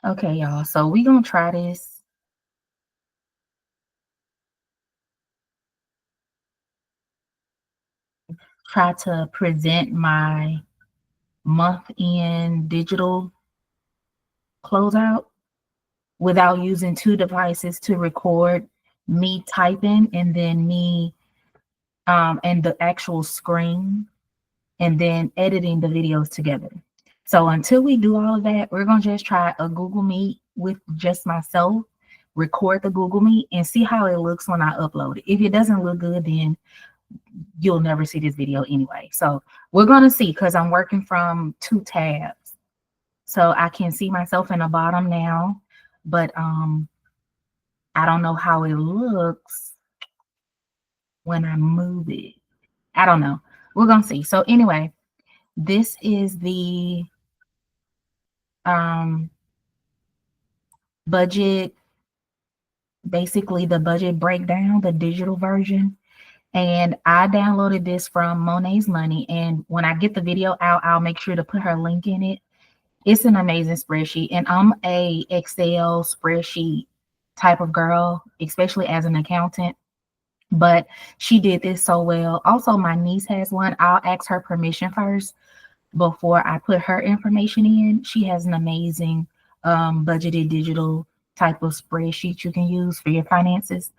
Okay, y'all. So we gonna try this. Try to present my month-end digital closeout without using two devices to record me typing and then me and the actual screen and then editing the videos together. So until we do all of that, we're gonna just try a Google Meet with just myself, record the Google Meet and see how it looks when I upload it. If it doesn't look good, then you'll never see this video anyway. So we're gonna see because I'm working from two tabs. So I can see myself in the bottom now, but I don't know how it looks when I move it. I don't know. We're gonna see. So anyway, this is the um budget, basically the budget breakdown, the digital version. And I downloaded this from Monet's Money. And when I get the video out, I'll make sure to put her link in it. It's an amazing spreadsheet. And I'm a Excel spreadsheet type of girl, especially as an accountant. But she did this so well. Also, my niece has one. I'll ask her permission first before I put her information in. She has an amazing budgeted digital type of spreadsheet you can use for your finances.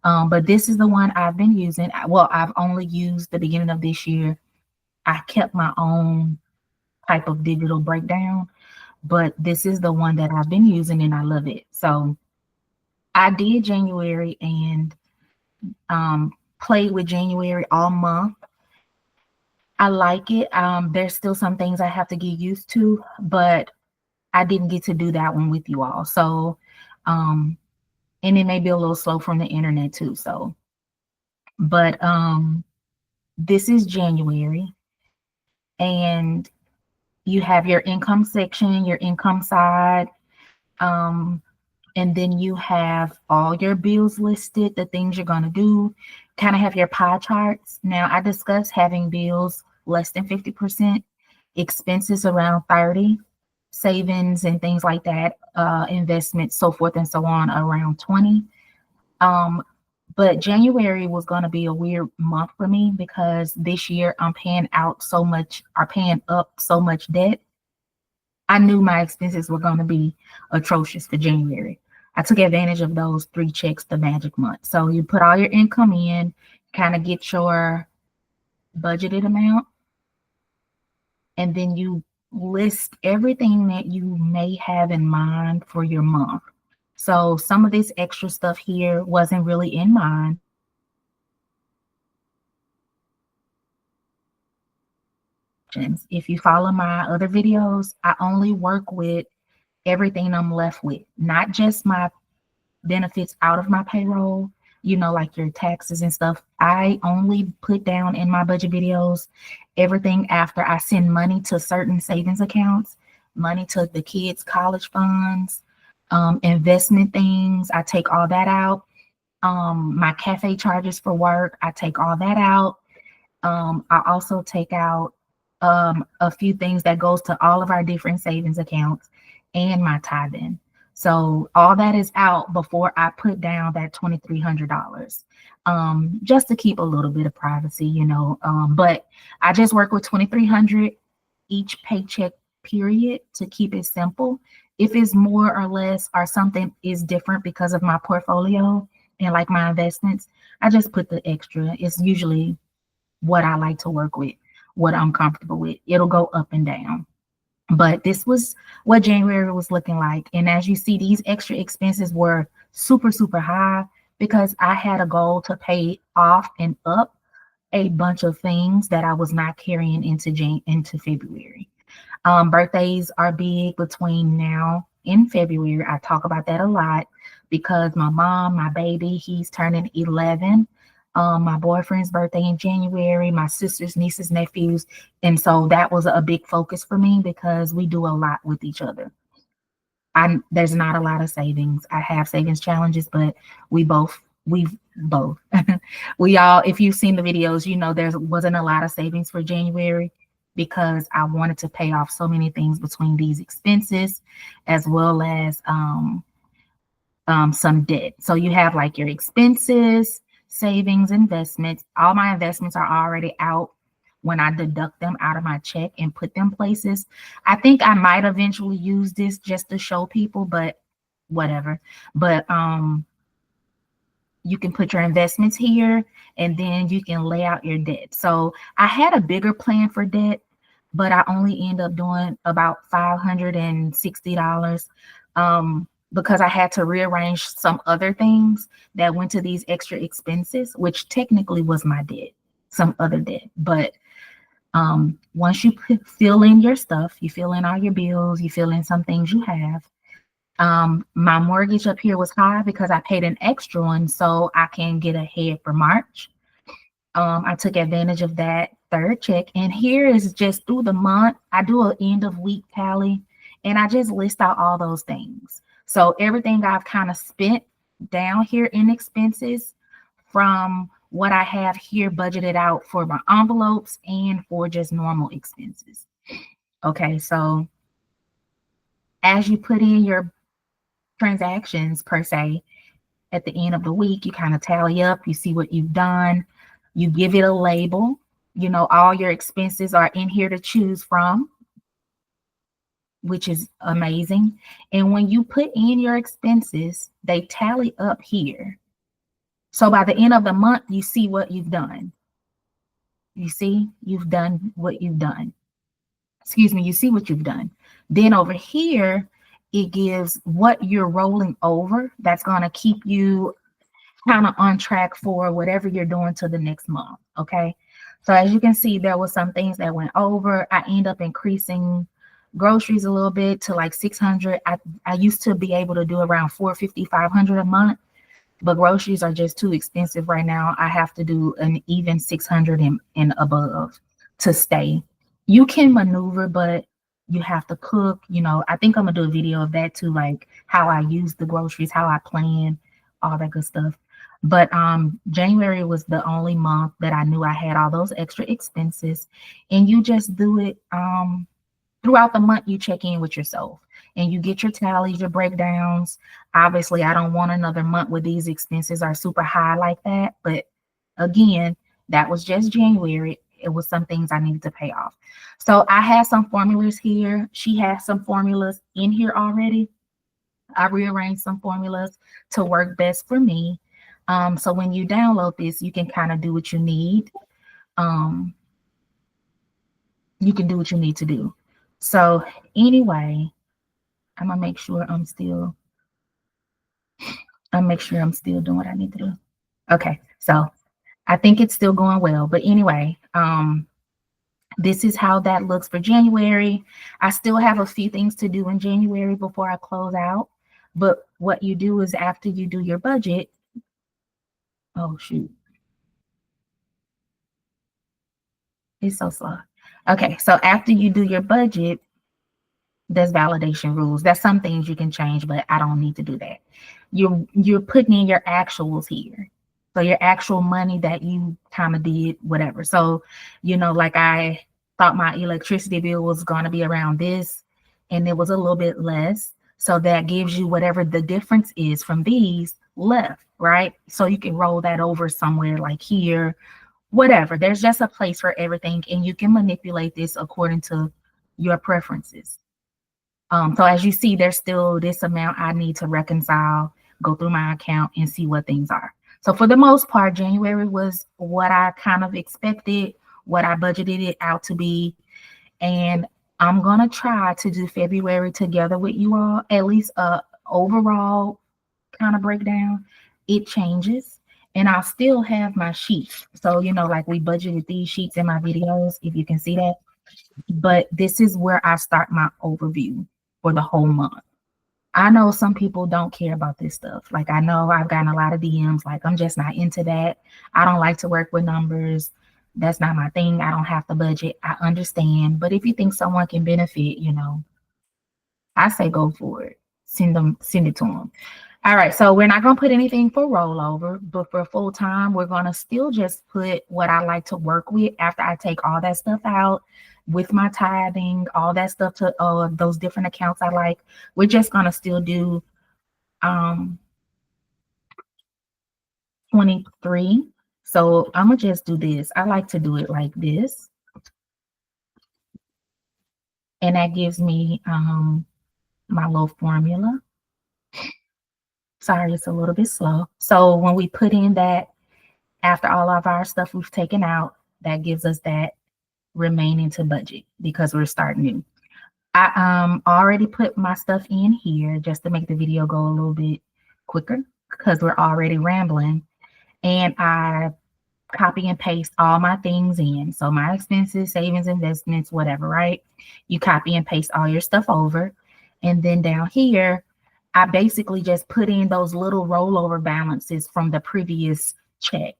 But this is the one I've been using. Well, I've only used the beginning of this year. I kept my own type of digital breakdown, but this is the one that I've been using and I love it. So I did January and played with January all month. I like it. There's still some things I have to get used to, but I didn't get to do that one with you all. So, and it may be a little slow from the internet too. So, but this is January, and you have your income section, your income side, um, and then you have all your bills listed, the things you're gonna do, kind of have your pie charts. Now, I discussed having bills less than 50%, expenses around 30, savings and things like that, investments, so forth and so on, around 20. Um, but January was going to be a weird month for me because this year I'm paying out so much, or paying up so much debt. I knew my expenses were going to be atrocious for January. I took advantage of those three checks, the magic month. So you put all your income in, kind of get your budgeted amount, and then you list everything that you may have in mind for your month. So some of this extra stuff here wasn't really in mind. If you follow my other videos, I only work with everything I'm left with, not just my benefits out of my payroll, like your taxes and stuff. I only put down in my budget videos everything after I send money to certain savings accounts, money to the kids' college funds, investment things. I take all that out. My cafe charges for work, I take all that out. I also take out a few things that goes to all of our different savings accounts and my tithing. So all that is out before I put down that $2,300, just to keep a little bit of privacy. But I just work with 2,300 each paycheck period to keep it simple. If it's more or less or something is different because of my portfolio and like my investments, I just put the extra. It's usually what I like to work with, what I'm comfortable with. It'll go up and down. But this was what January was looking like. And as you see, these extra expenses were super, super high because I had a goal to pay off and up a bunch of things that I was not carrying into February. Birthdays are big between now and February. I talk about that a lot because my mom, my baby, he's turning 11. My boyfriend's birthday in January, my sisters, nieces, nephews. And so that was a big focus for me because we do a lot with each other. There's not a lot of savings. I have savings challenges, but we've both we all, if you've seen the videos, there wasn't a lot of savings for January. because I wanted to pay off so many things between these expenses as well as some debt. So you have like your expenses, savings, investments. All my investments are already out when I deduct them out of my check and put them places. I think I might eventually use this just to show people, but whatever. But you can put your investments here and then you can lay out your debt. So I had a bigger plan for debt, but I only end up doing about $560 because I had to rearrange some other things that went to these extra expenses, which technically was my debt, some other debt. But once you fill in your stuff, you fill in all your bills, you fill in some things you have. My mortgage up here was high because I paid an extra one so I can get ahead for March. I took advantage of that third check, and here is just through the month. I do an end of week tally, and I just list out all those things. So everything I've kind of spent down here in expenses from what I have here budgeted out for my envelopes and for just normal expenses. Okay, so as you put in your transactions per se, at the end of the week, you kind of tally up, you see what you've done, you give it a label. You know, all your expenses are in here to choose from, which is amazing. And when you put in your expenses, they tally up here. So by the end of the month, you see what you've done. You see, you've done what you've done. Excuse me, you see what you've done. Then over here, it gives what you're rolling over. That's going to keep you kind of on track for whatever you're doing to the next month. Okay. So as you can see, there were some things that went over. I end up increasing groceries a little bit to like 600. I used to be able to do around 450, 500 a month, but groceries are just too expensive right now. I have to do an even 600 and above to stay. You can maneuver, but you have to cook. You know, I think I'm gonna do a video of that too, like how I use the groceries, how I plan, all that good stuff. But January was the only month that I knew I had all those extra expenses, and you just do it throughout the month. You check in with yourself and you get your tallies, your breakdowns. Obviously, I don't want another month where these expenses are super high like that. But again, that was just January. It was some things I needed to pay off. So I had some formulas here. She has some formulas in here already. I rearranged some formulas to work best for me. So when you download this, you can kind of do what you need. You can do what you need to do. So anyway, I'm gonna make sure I'm still doing what I need to do. Okay, so I think it's still going well. But anyway, this is how that looks for January. I still have a few things to do in January before I close out. But what you do is after you do your budget, oh shoot, it's so slow. Okay, so after you do your budget, there's validation rules. That's some things you can change, but I don't need to do that. You're putting in your actuals here. So your actual money that you kind of did, whatever. So, you know, like I thought my electricity bill was going to be around this, and it was a little bit less. So that gives you whatever the difference is from these left, right? So you can roll that over somewhere like here, whatever. There's just a place for everything, and you can manipulate this according to your preferences. So as you see, there's still this amount I need to reconcile, go through my account and see what things are. So for the most part, January was what I kind of expected, what I budgeted it out to be. And I'm going to try to do February together with you all, at least a overall kind of breakdown. It changes, and I'll still have my sheets. So, you know, like we budgeted these sheets in my videos, if you can see that. But this is where I start my overview for the whole month. I know some people don't care about this stuff. Like I know I've gotten a lot of DMs, like I'm just not into that. I don't like to work with numbers. That's not my thing. I don't have to budget. I understand. But if you think someone can benefit, you know, I say go for it. Send it to them. All right, so we're not gonna put anything for rollover, but for full time, we're gonna still just put what I like to work with after I take all that stuff out with my tithing, all that stuff to those different accounts I like. We're just gonna still do um 23. So I'm gonna just do this. I like to do it like this, and that gives me my little formula. Sorry, it's a little bit slow. So when we put in that after all of our stuff we've taken out, that gives us that remaining to budget because we're starting new. I already put my stuff in here just to make the video go a little bit quicker because we're already rambling. And I copy and paste all my things in. So my expenses, savings, investments, whatever, right? You copy and paste all your stuff over. And then down here, I basically just put in those little rollover balances from the previous check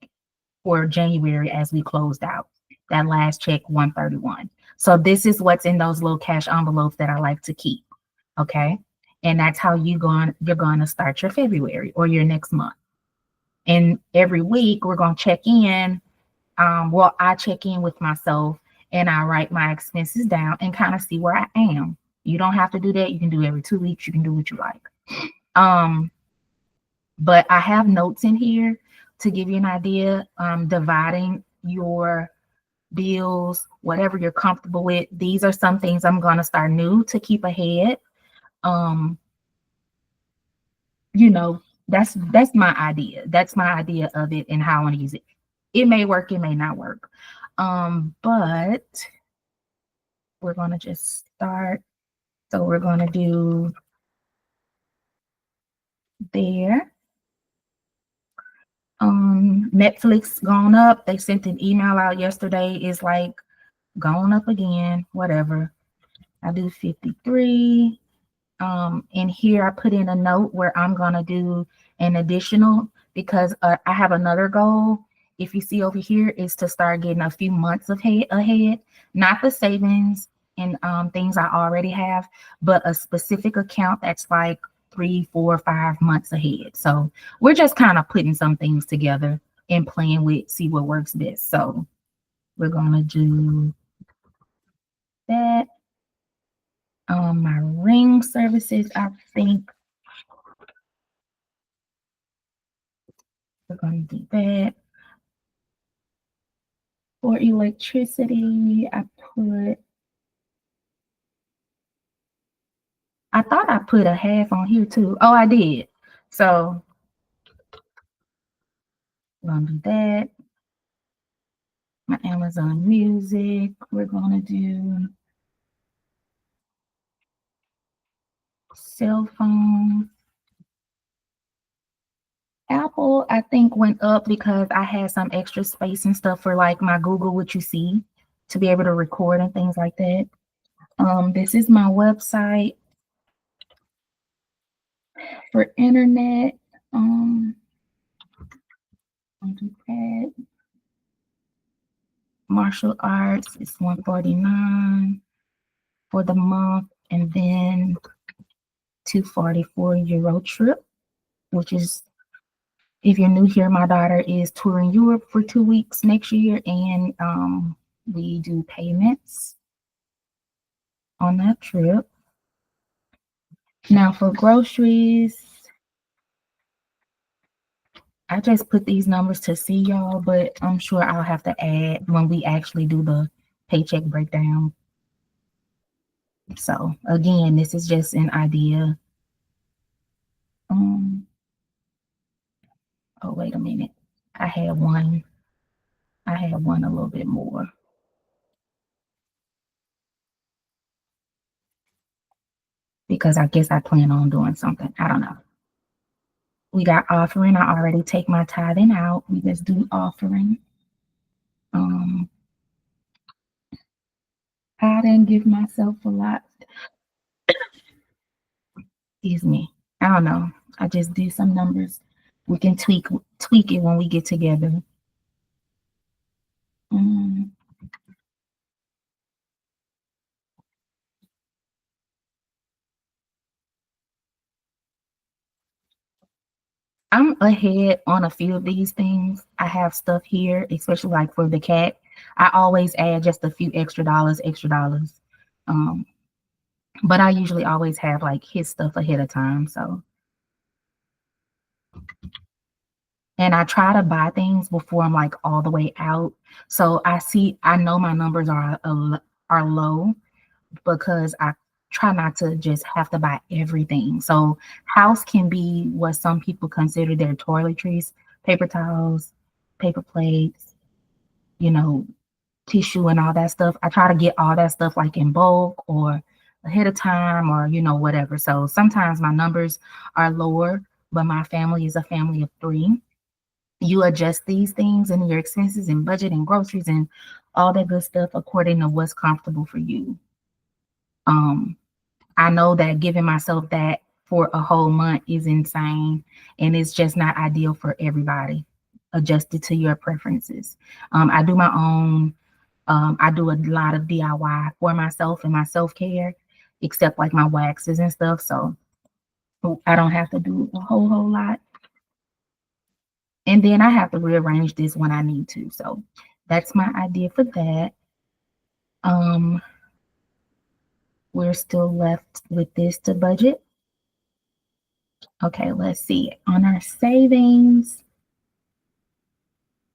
for January as we closed out that last check 131. So this is what's in those little cash envelopes that I like to keep. Okay. And that's how you're going to start your February or your next month. And every week we're going to check in. Well, I check in with myself and I write my expenses down and kind of see where I am. You don't have to do that. You can do every 2 weeks. You can do what you like. But I have notes in here to give you an idea, dividing your bills, whatever you're comfortable with. These are some things I'm going to start new to keep ahead. Um, you know, that's my idea. That's my idea of it and how I want to use it. It may work, it may not work. But we're going to just start. So we're going to do there. Netflix gone up. They sent an email out yesterday. It's like gone up again, whatever. I do 53. And here I put in a note where I'm gonna do an additional because I have another goal. If you see over here, is to start getting a few months ahead, not the savings and things I already have, but a specific account that's like 3, 4, 5 months ahead. So we're just kind of putting some things together and playing with, see what works best. So we're gonna do that. My ring services, I think we're going to do that. For electricity, I thought I put a half on here too. Oh, I did. So we're going to do that. My Amazon Music, we're going to do cell phone. Apple, I think went up because I had some extra space and stuff for like my Google What You See to be able to record and things like that. This is my website for internet. I'll do that. Martial arts is 149 for the month, and then 244 Euro trip, which is, if you're new here, my daughter is touring Europe for 2 weeks next year, and we do payments on that trip. Now for groceries, I just put these numbers to see y'all, but I'm sure I'll have to add when we actually do the paycheck breakdown. So again, this is just an idea. Oh, wait a minute. I had one a little bit more. Because I guess I plan on doing something. I don't know. We got offering. I already take my tithing out. We just do offering. I didn't give myself a lot. Excuse me. I don't know. I just do some numbers. We can tweak it when we get together. I'm ahead on a few of these things. I have stuff here, especially like for the cat. I always add just a few extra dollars, extra dollars. Um, but I usually always have like his stuff ahead of time. So, and I try to buy things before I'm like all the way out. So I know my numbers are low because I try not to just have to buy everything. So house can be what some people consider their toiletries, paper towels, paper plates, you know, tissue and all that stuff. I try to get all that stuff like in bulk or ahead of time or whatever. So sometimes my numbers are lower, but my family is a family of three. You adjust these things and your expenses and budget and groceries and all that good stuff according to what's comfortable for you. Um, I know that giving myself that for a whole month is insane and it's just not ideal for everybody. Adjust it to your preferences. I do my own, I do a lot of DIY for myself and my self care, except like my waxes and stuff. So I don't have to do a whole lot. And then I have to rearrange this when I need to. So that's my idea for that. Um, we're still left with this to budget. Okay, let's see. On our savings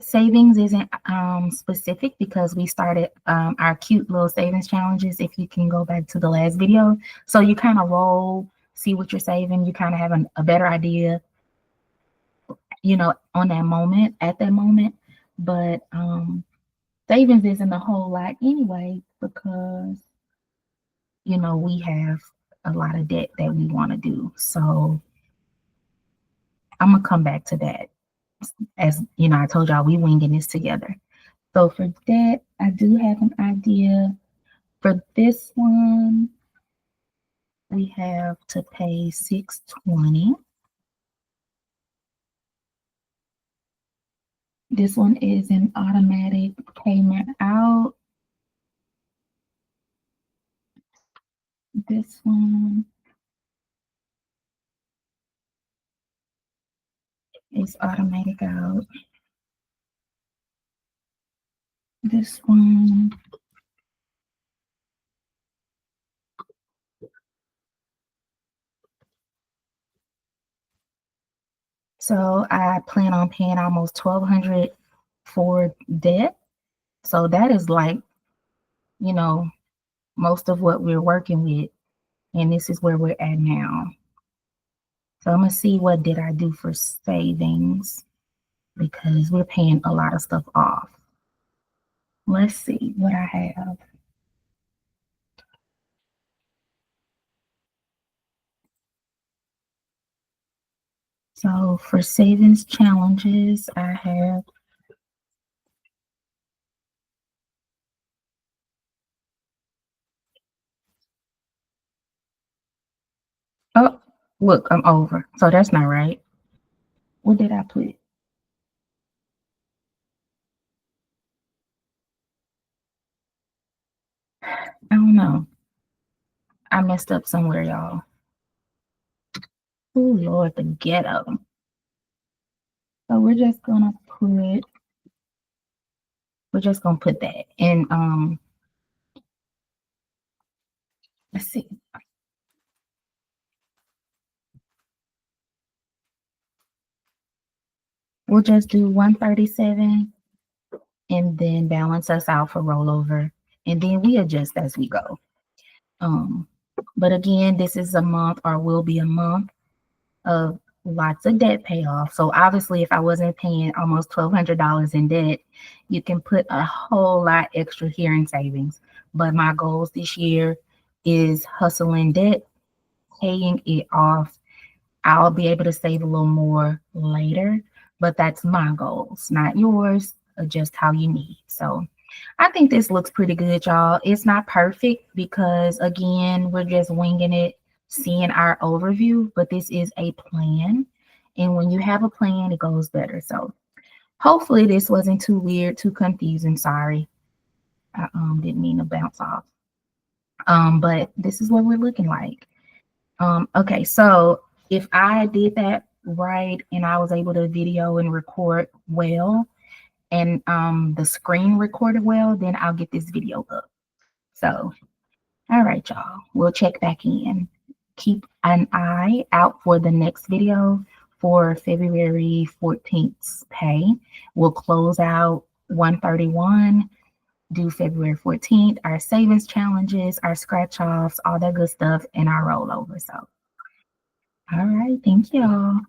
isn't specific because we started our cute little savings challenges. If you can go back to the last video, so you kind of roll, see what you're saving. You kind of have a better idea, on that moment, at that moment. But savings isn't a whole lot anyway because we have a lot of debt that we want to do. So I'm gonna come back to that. As I told y'all, we winging this together. So for that, I do have an idea. For this one, we have to pay $620. This one is an automatic payment out. This one is automatic out. This one, so I plan on paying almost $1,200 for debt. So that is like, you know, most of what we're working with. And this is where we're at now. So I'm gonna see what did I do for savings because we're paying a lot of stuff off. Let's see what I have. So for savings challenges, I have oh look, I'm over. So that's not right. What did I put? I don't know. I messed up somewhere, y'all. Oh Lord, the ghetto. So we're just gonna put that. And let's see. We'll just do 137 and then balance us out for rollover. And then we adjust as we go. Um, but again, this is a month or will be a month of lots of debt payoff. So obviously, if I wasn't paying almost $1,200 in debt, you can put a whole lot extra here in savings. But my goals this year is hustling debt, paying it off. I'll be able to save a little more later, but that's my goals, not yours, just how you need. So I think this looks pretty good, y'all. It's not perfect because, again, we're just winging it, seeing our overview, but this is a plan. And when you have a plan, it goes better. So hopefully this wasn't too weird, too confusing. Sorry. I didn't mean to bounce off. But this is what we're looking like. Okay, so if I did that right and I was able to video and record well and the screen recorded well, then I'll get this video up. So, all right, y'all. We'll check back in. Keep an eye out for the next video for February 14th's pay. We'll close out 131, do February 14th, our savings challenges, our scratch offs, all that good stuff, and our rollover. So, all right. Thank y'all.